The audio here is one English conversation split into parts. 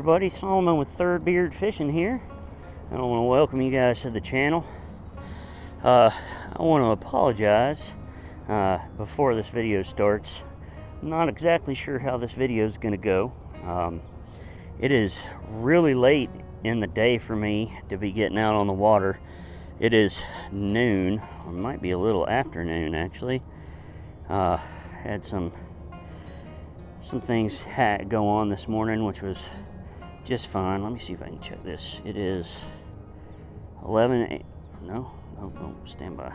everybody, Solomon with Third Beard Fishing here. I want to welcome you guys to the channel. I want to apologize before this video starts. I'm not exactly sure how this video is going to go. It is really late in the day for me to be getting out on the water. It is noon, or it might be a little afternoon actually. Had some things go on this morning, which was just fine. Let me see if I can check this. It is 11. No, stand by.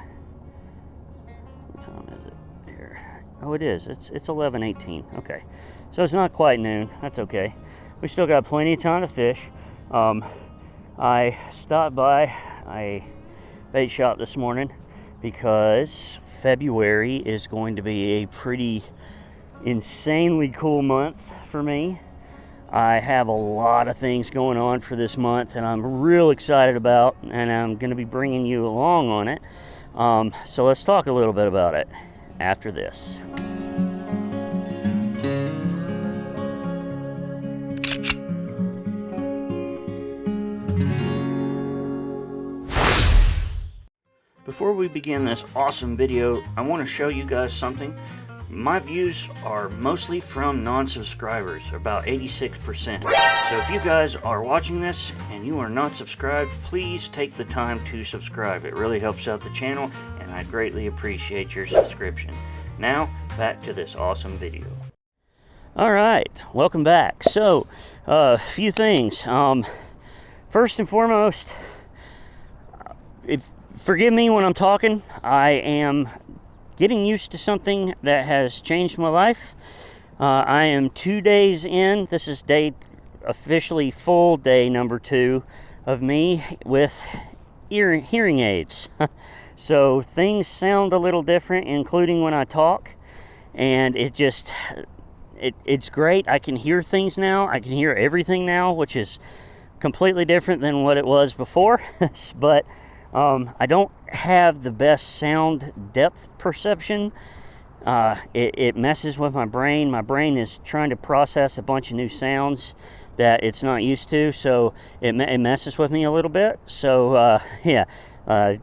What time is it here? Oh, it is. It's 11:18. Okay, so it's not quite noon. That's okay. We still got plenty of time to fish. I stopped by a bait shop this morning because February is going to be a pretty insanely cool month for me. I have a lot of things going on for this month and I'm real excited about, and I'm going to be bringing you along on it. So let's talk a little bit about it after this. Before we begin this awesome video, I want to show you guys something. My views are mostly from non-subscribers, about 86%. So if you guys are watching this and you are not subscribed, please take the time to subscribe. It really helps out the channel and I greatly appreciate your subscription. Now, back to this awesome video. Alright, welcome back. So, a few things. First and foremost, forgive me when I'm talking. I am getting used to something that has changed my life. I am 2 days in. This is officially full day number 2 of me with hearing aids. So things sound a little different, including when I talk, and it's great. I can hear things now. I can hear everything now, which is completely different than what it was before. But I don't have the best sound depth perception. It messes with my brain. My brain is trying to process a bunch of new sounds that it's not used to, so it messes with me a little bit. So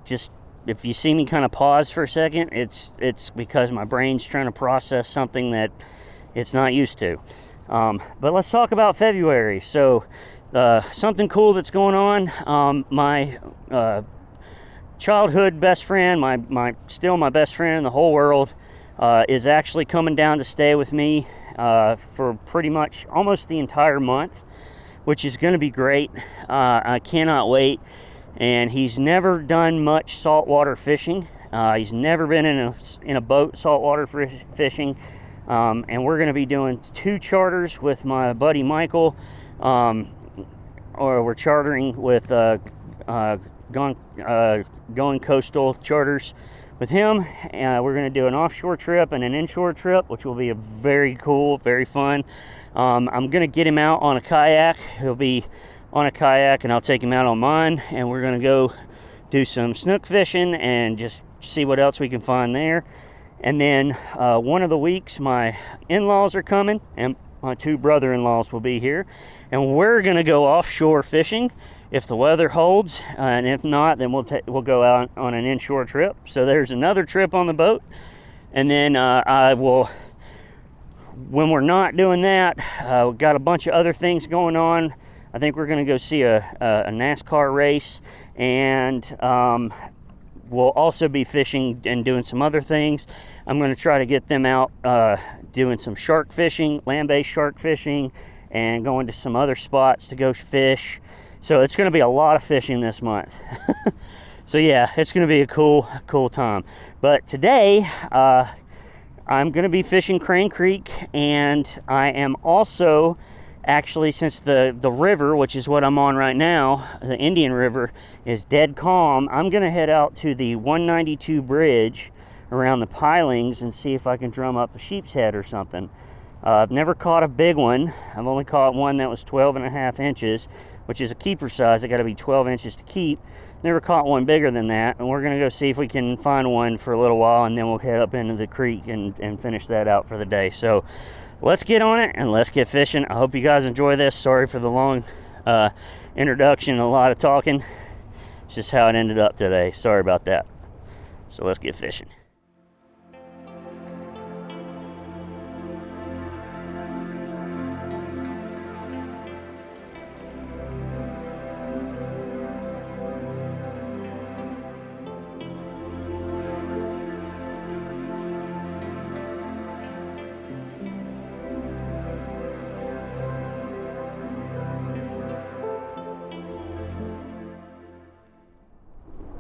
just if you see me kind of pause for a second, it's because my brain's trying to process something that it's not used to. But let's talk about February. So something cool that's going on. My childhood best friend, still my best friend in the whole world, is actually coming down to stay with me for pretty much almost the entire month, which is going to be great. I cannot wait. And he's never done much saltwater fishing. He's never been in a boat saltwater fishing. And we're going to be doing 2 charters with my buddy Michael, or we're chartering with going coastal charters with him. We're going to do an offshore trip and an inshore trip, which will be a very cool, very fun. I'm going to get him out on a kayak. He'll be on a kayak and I'll take him out on mine, and we're going to go do some snook fishing and just see what else we can find there. And then one of the weeks my in-laws are coming and my 2 brother-in-laws will be here, and we're going to go offshore fishing if the weather holds, and if not, then we'll go out on an inshore trip. So there's another trip on the boat. And then when we're not doing that, we've got a bunch of other things going on. I think we're going to go see a NASCAR race, and we'll also be fishing and doing some other things. I'm going to try to get them out doing some shark fishing, land-based shark fishing, and going to some other spots to go fish. So it's going to be a lot of fishing this month. So yeah, it's going to be a cool time. But today, I'm going to be fishing Crane Creek, and I am also actually, since the river, which is what I'm on right now, the Indian River, is dead calm, I'm going to head out to the 192 bridge around the pilings and see if I can drum up a sheep's head or something. I've never caught a big one. I've only caught one that was 12.5 inches, which is a keeper size. I got to be 12 inches to keep. Never caught one bigger than that, and we're going to go see if we can find one for a little while, and then we'll head up into the creek and finish that out for the day. So let's get on it and let's get fishing. I hope you guys enjoy this. Sorry for the long introduction, a lot of talking. It's just how it ended up today. Sorry about that. So let's get fishing.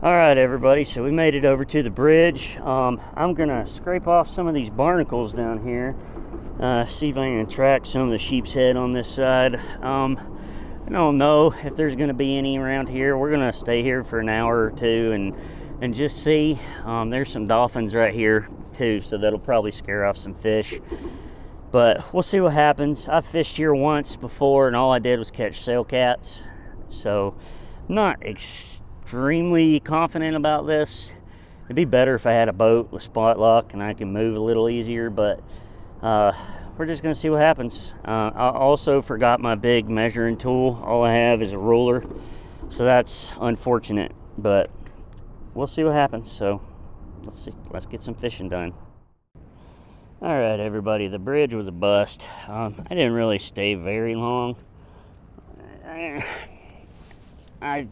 All right, everybody, so we made it over to the bridge. I'm gonna scrape off some of these barnacles down here, see if I can attract some of the sheep's head on this side. I don't know if there's gonna be any around here. We're gonna stay here for an hour or two and just see. There's some dolphins right here too, so that'll probably scare off some fish, but we'll see what happens. I've fished here once before and all I did was catch sail cats, so not extremely confident about this. It'd be better if I had a boat with spot lock and I can move a little easier, but we're just gonna see what happens. I also forgot my big measuring tool. All I have is a ruler, so that's unfortunate, but we'll see what happens. So let's get some fishing done. All right, everybody, the bridge was a bust. I didn't really stay very long. I'm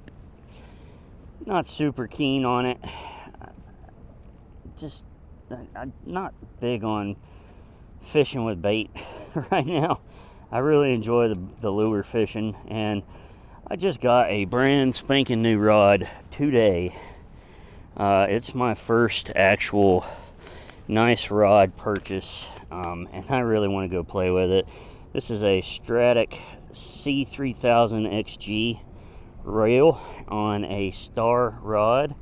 not super keen on it. I'm not big on fishing with bait right now. I really enjoy the lure fishing, and I just got a brand spanking new rod today. It's my first actual nice rod purchase, and I really want to go play with it. This is a Stratic C3000 XG rail on a star rod.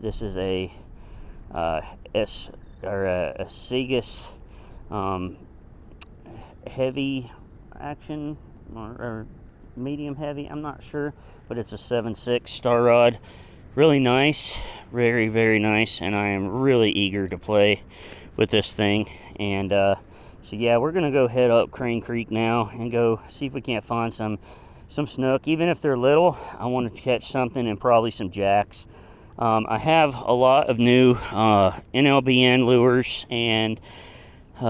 This is a Segas heavy action or medium heavy, I'm not sure, but it's a 7.6 star rod. Really nice, very, very nice, and I am really eager to play with this thing. And so yeah, we're gonna go head up Crane Creek now and go see if we can't find some snook. Even if they're little, I want to catch something, and probably some jacks. I have a lot of new NLBN lures and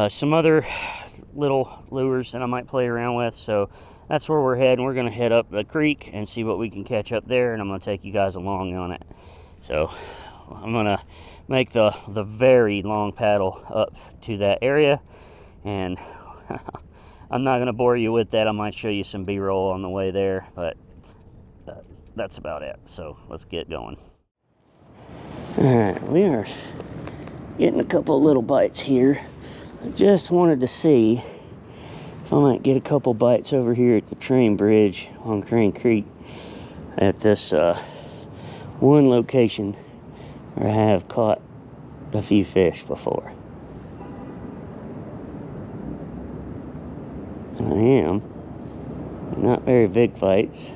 some other little lures that I might play around with, so that's where we're heading. We're going to head up the creek and see what we can catch up there, and I'm going to take you guys along on it. So I'm going to make the very long paddle up to that area, and I'm not going to bore you with that. I might show you some B-roll on the way there, but that's about it. So let's get going. All right, we are getting a couple little bites here. I just wanted to see if I might get a couple bites over here at the train bridge on Crane Creek at this one location where I have caught a few fish before. And I am. Not very big bites.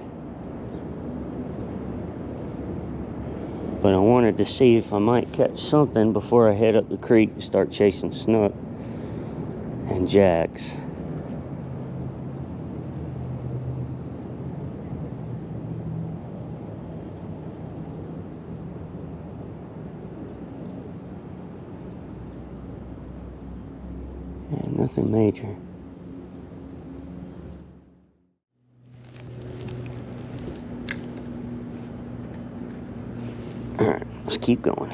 But I wanted to see if I might catch something before I head up the creek and start chasing snook and jacks. Yeah, nothing major. Alright, let's keep going.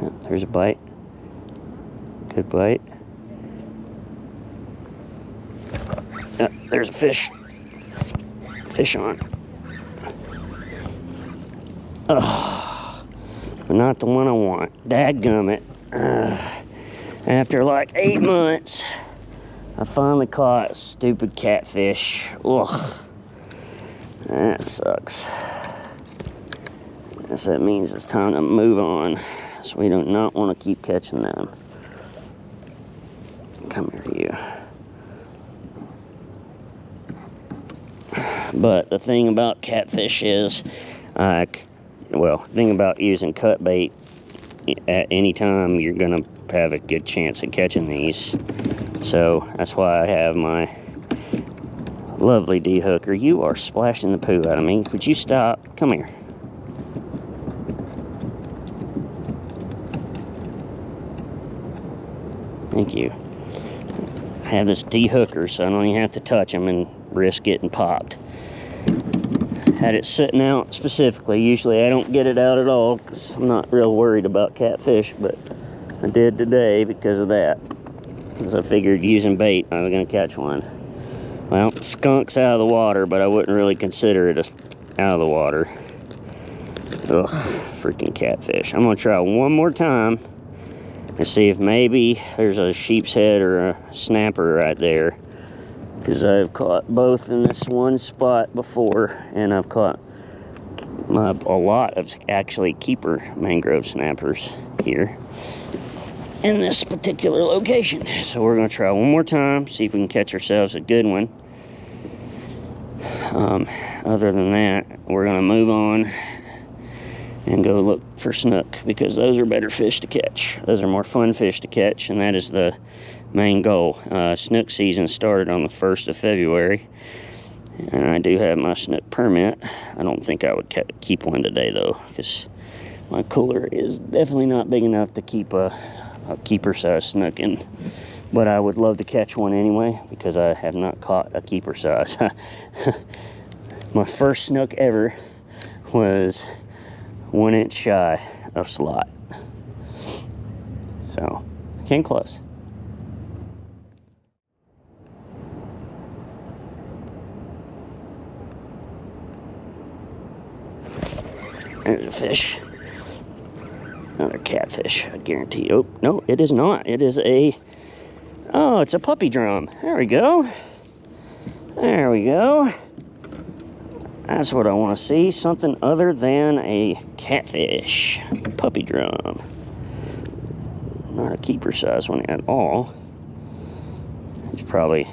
Yep, there's a bite. Good bite. Yep, there's a fish. Fish on. Oh, not the one I want. Dadgummit. After like 8 months, I finally caught a stupid catfish. Ugh. That sucks. Guess that means it's time to move on. So we do not want to keep catching them. Come here, you. But the thing about catfish is, well, thing about using cut bait, at any time you're gonna have a good chance of catching these. So that's why I have my lovely D-hooker. You are splashing the poo out of me. Would you stop? Come here. Thank you. I have this D-hooker, so I don't even have to touch them and risk getting popped. Had it sitting out specifically. Usually I don't get it out at all because I'm not real worried about catfish, but I did today because of that. Because I figured using bait I was going to catch one. Well, skunk's out of the water, but I wouldn't really consider it out of the water. Ugh, freaking catfish. I'm going to try one more time and see if maybe there's a sheep's head or a snapper right there. Because I've caught both in this one spot before, and I've caught a lot of actually keeper mangrove snappers here in this particular location. So we're going to try one more time, see if we can catch ourselves a good one. Other than that, we're going to move on and go look for snook, because those are better fish to catch. Those are more fun fish to catch, and that is the main goal. Snook season started on the 1st of February, and I do have my snook permit. I don't think I would keep one today though, because my cooler is definitely not big enough to keep a keeper size snook in, but I would love to catch one anyway, because I have not caught a keeper size. My first snook ever was 1 inch shy of slot, so I came close. There's a fish. Another catfish, I guarantee. Oh, no, it is not. It is oh, it's a puppy drum. There we go. There we go. That's what I want to see. Something other than a catfish. Puppy drum. Not a keeper size one at all. It's probably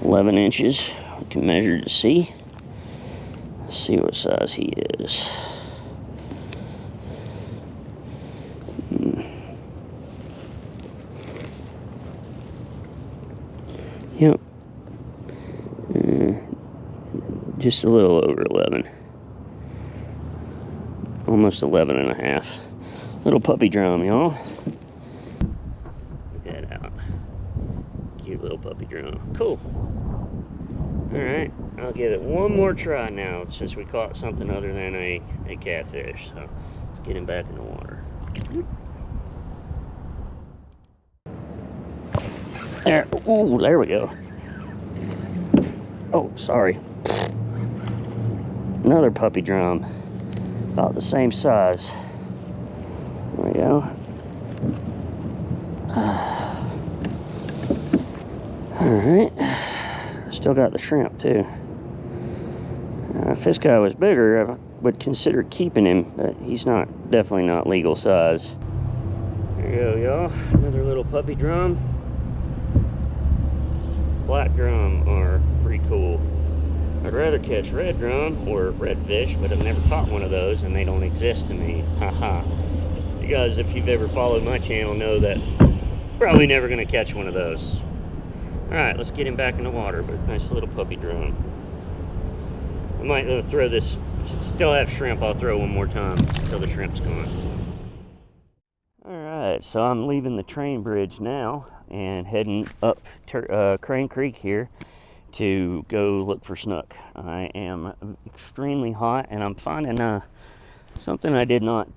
11 inches. We can measure to see. Let's see what size he is. Yep. Just a little over 11. Almost 11 and a half. Little puppy drum, y'all. Check that out. Cute little puppy drum. Cool. Alright, I'll give it one more try now, since we caught something other than a catfish. So let's get him back in the water. There, ooh, there we go. Oh, sorry. Another puppy drum, about the same size. There we go. Alright, still got the shrimp too. If this guy was bigger, I would consider keeping him, but he's definitely not legal size. There you go, y'all. Another little puppy drum. Black drum are pretty cool. I'd rather catch red drum or redfish, but I've never caught one of those, and they don't exist to me. Haha. You guys, if you've ever followed my channel, know that probably never going to catch one of those. Alright, let's get him back in the water, but nice little puppy drum. I might throw this, still have shrimp, I'll throw one more time until the shrimp's gone. Alright, so I'm leaving the train bridge now and heading up Crane Creek here to go look for snook. I am extremely hot, and I'm finding something I did not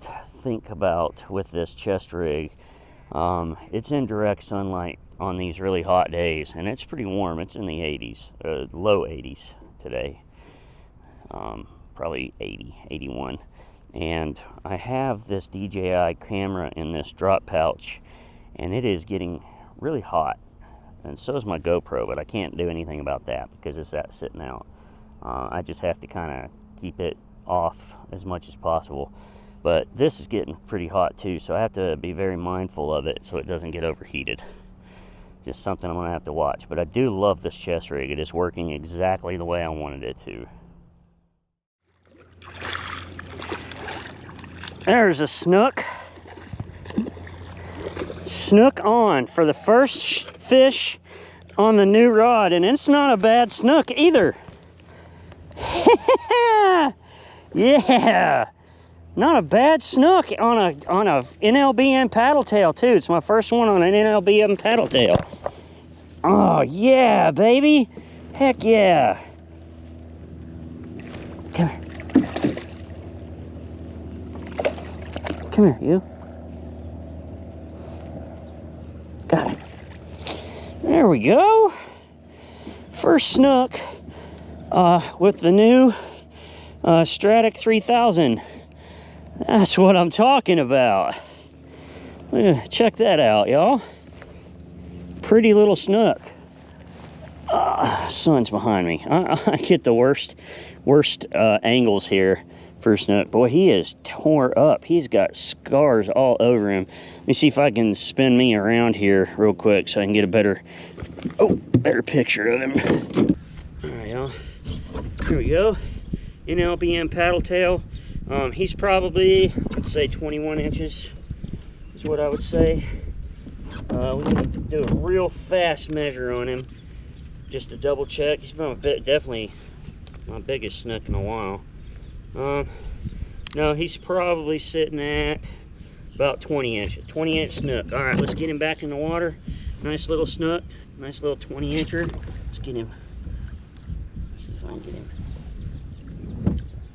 think about with this chest rig. It's in direct sunlight on these really hot days, and it's pretty warm. It's in the 80s, low 80s today, probably 80, 81. And I have this DJI camera in this drop pouch, and it is getting really hot, and so is my GoPro, but I can't do anything about that because it's that sitting out. I just have to kind of keep it off as much as possible. But this is getting pretty hot too, so I have to be very mindful of it so it doesn't get overheated. Just something I'm going to have to watch. But I do love this chest rig. It is working exactly the way I wanted it to. There's a snook. Snook on for the first fish on the new rod, and it's not a bad snook either. Yeah, not a bad snook on a NLBM paddle tail too. It's my first one on an NLBM paddle tail. Oh yeah, baby, heck yeah. Come here. Come here, you. Got it. There we go. First snook with the new Stratic 3000. That's what I'm talking about. Check that out, y'all. Pretty little snook. Sun's behind me. I get the worst angles here for snook. Boy, he is tore up. He's got scars all over him. Let me see if I can spin me around here real quick so I can get a better picture of him. All right, y'all. Here we go. NLBM paddle tail. He's probably, let's say 21 inches is what I would say. We need to do a real fast measure on him just to double check. He's been definitely my biggest snook in a while. No, he's probably sitting at about 20 inches. 20-inch snook. All right, let's get him back in the water. Nice little snook. Nice little 20-incher. Let's get him. Let's see if I can get him.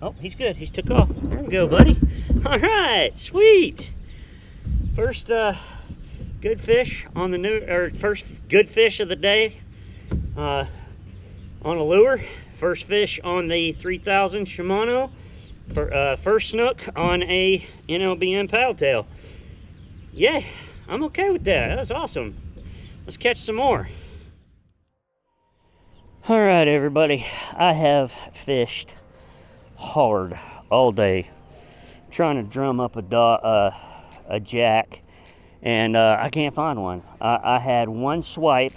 Oh, he's good. He's took off. There we go, buddy. All right, sweet. First good fish on the new, or first good fish of the day on a lure. First fish on the 3000 Shimano. First snook on a NLBM paddle tail. Yeah, I'm okay with that. That was awesome. Let's catch some more. All right, everybody. I have fished hard all day trying to drum up a jack, and I can't find one. I had one swipe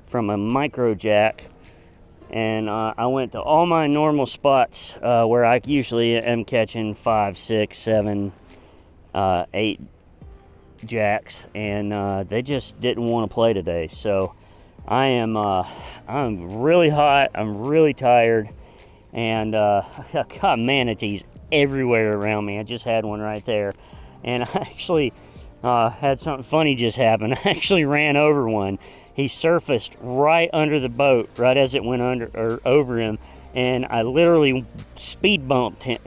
from a micro jack, and I went to all my normal spots where I usually am catching 5, 6, 7, 8 jacks, and they just didn't want to play today. So I'm really hot, I'm really tired, and I got manatees everywhere around me. I just had one right there, and I actually had something funny just happen. I actually ran over one. He surfaced right under the boat, right as it went under or over him, and I literally speed bumped him.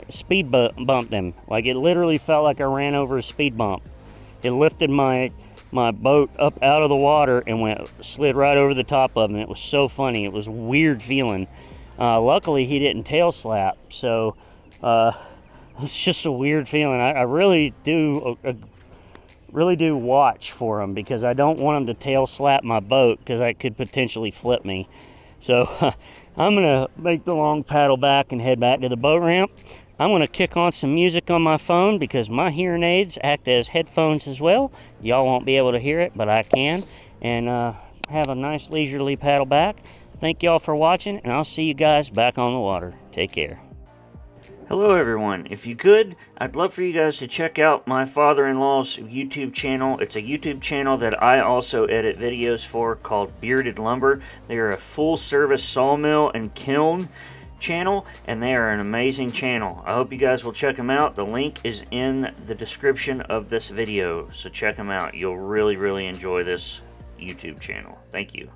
Like, it literally felt like I ran over a speed bump. It lifted my boat up out of the water and slid right over the top of him. It was so funny. It was a weird feeling. Luckily, he didn't tail slap, so it's just a weird feeling. I really do watch for him, because I don't want him to tail slap my boat, because that could potentially flip me. So I'm gonna make the long paddle back and head back to the boat ramp. I'm gonna kick on some music on my phone, because my hearing aids act as headphones as well. Y'all won't be able to hear it, but I can, and have a nice leisurely paddle back. Thank y'all for watching, and I'll see you guys back on the water. Take care. Hello everyone. If you could, I'd love for you guys to check out my father-in-law's YouTube channel. It's a YouTube channel that I also edit videos for, called Bearded Lumber. They are a full-service sawmill and kiln channel, and they are an amazing channel. I hope you guys will check them out. The link is in the description of this video, so check them out. You'll really enjoy this YouTube channel. Thank you.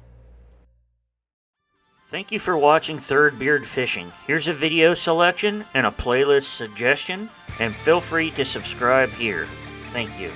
Thank you for watching Third Beard Fishing. Here's a video selection and a playlist suggestion, and feel free to subscribe here. Thank you.